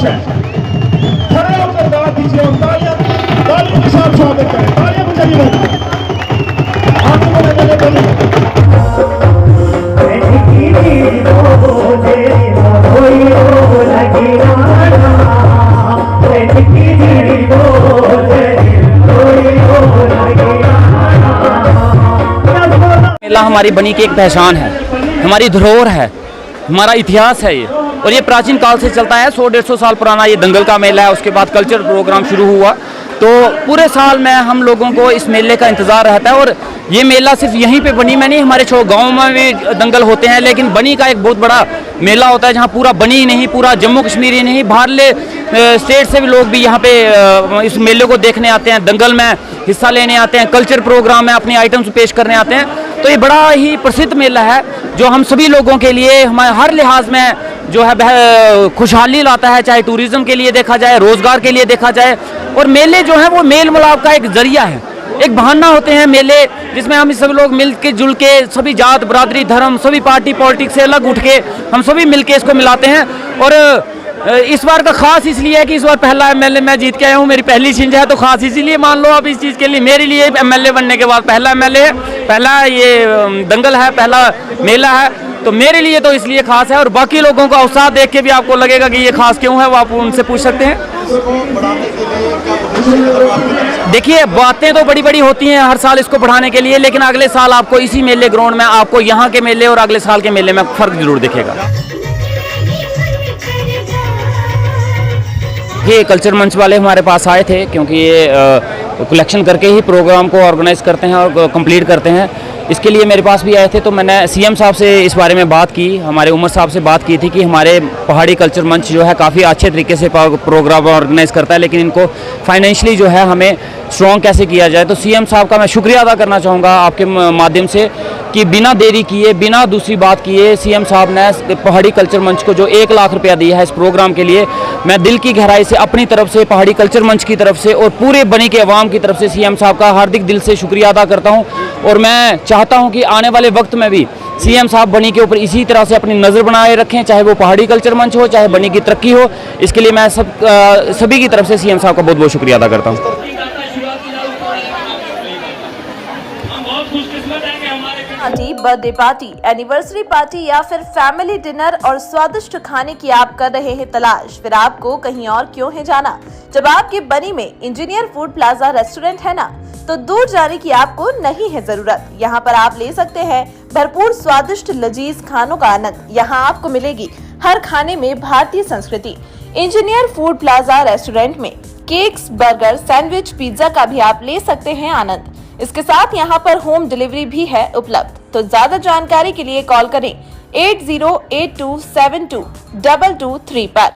खुश है। खड़े होकर दाद दीजिए और तालियों के साथ स्वागत करें। तालियां बजाइए। आगे बढ़े मेला हमारी बनी की एक पहचान है, हमारी धरोहर है, हमारा इतिहास है ये, और ये प्राचीन काल से चलता है। 100-150 साल पुराना ये दंगल का मेला है। उसके बाद कल्चर प्रोग्राम शुरू हुआ, तो पूरे साल में हम लोगों को इस मेले का इंतज़ार रहता है। और ये मेला सिर्फ यहीं पे बनी में नहीं, हमारे गाँव में भी दंगल होते हैं, लेकिन बनी का एक बहुत बड़ा मेला होता है जहाँ पूरा बनी ही नहीं, पूरा जम्मू कश्मीर ही नहीं, बाहरले स्टेट से भी लोग भी यहाँ पे इस मेले को देखने आते हैं, दंगल में हिस्सा लेने आते हैं, कल्चर प्रोग्राम में अपनी आइटम्स पेश करने आते हैं। तो ये बड़ा ही प्रसिद्ध मेला है जो हम सभी लोगों के लिए हमारे हर लिहाज में जो है खुशहाली लाता है, चाहे टूरिज्म के लिए देखा जाए, रोजगार के लिए देखा जाए। और मेले जो है वो मेल मिलाप का एक जरिया है, एक बहाना होते हैं मेले, जिसमें हम सभी लोग मिल के जुल के, सभी जात बरादरी धर्म सभी पार्टी पॉलिटिक्स से अलग उठ के हम सभी मिल के इसको मिलाते हैं। और इस बार का खास इसलिए है कि इस बार पहला एमएलए मैं जीत के आया हूँ, मेरी पहली छिंज है, तो खास इसीलिए मान लो आप इस चीज़ के लिए। मेरे लिए एमएलए बनने के बाद पहला एमएलए है, पहला ये दंगल है, पहला मेला है, तो मेरे लिए तो इसलिए खास है। और बाकी लोगों का उत्साह देख के भी आपको लगेगा कि ये खास क्यों है, वो आप उनसे पूछ सकते हैं। देखिए, बातें तो बड़ी बड़ी होती हैं हर साल इसको बढ़ाने के लिए, लेकिन अगले साल आपको इसी मेले ग्राउंड में आपको यहाँ के मेले और अगले साल के मेले में फ़र्क जरूर दिखेगा। ये कल्चर मंच वाले हमारे पास आए थे, क्योंकि ये कलेक्शन करके ही प्रोग्राम को ऑर्गेनाइज करते हैं और कंप्लीट करते हैं। इसके लिए मेरे पास भी आए थे, तो मैंने सीएम साहब से इस बारे में बात की, हमारे उमर साहब से बात की थी कि हमारे पहाड़ी कल्चर मंच जो है काफ़ी अच्छे तरीके से प्रोग्राम ऑर्गेनाइज करता है, लेकिन इनको फाइनेंशियली जो है हमें स्ट्रॉन्ग कैसे किया जाए। तो सीएम साहब का मैं शुक्रिया अदा करना चाहूँगा आपके माध्यम से कि बिना देरी किए, बिना दूसरी बात किए, सीएम साहब ने पहाड़ी कल्चर मंच को जो 1 लाख रुपया दिया है इस प्रोग्राम के लिए, मैं दिल की गहराई से अपनी तरफ से, पहाड़ी कल्चर मंच की तरफ से और पूरे बनी के अवाम की तरफ से सीएम साहब का हार्दिक दिल से शुक्रिया अदा करता हूं। और मैं चाहता हूं कि आने वाले वक्त में भी सीएम साहब बनी के ऊपर इसी तरह से अपनी नज़र बनाए रखें, चाहे वो पहाड़ी कल्चर मंच हो, चाहे बनी की तरक्की हो। इसके लिए मैं सभी की तरफ से सीएम साहब का बहुत बहुत शुक्रिया अदा करता हूँ। Party, birthday party, anniversary party या फिर फैमिली डिनर और स्वादिष्ट खाने की आप कर रहे हैं तलाश, फिर आपको कहीं और क्यों है जाना। जब आपके बनी में इंजीनियर फूड प्लाजा रेस्टोरेंट है ना, तो दूर जाने की आपको नहीं है जरूरत। यहाँ पर आप ले सकते हैं भरपूर स्वादिष्ट लजीज खानों का आनंद। यहाँ आपको मिलेगी हर खाने में भारतीय संस्कृति। इंजीनियर फूड प्लाजा रेस्टोरेंट में केक्स, बर्गर, सैंडविच, पिज्जा का भी आप ले सकते हैं आनंद। इसके साथ यहाँ पर होम डिलीवरी भी है उपलब्ध। तो ज्यादा जानकारी के लिए कॉल करें 8082722223 पर।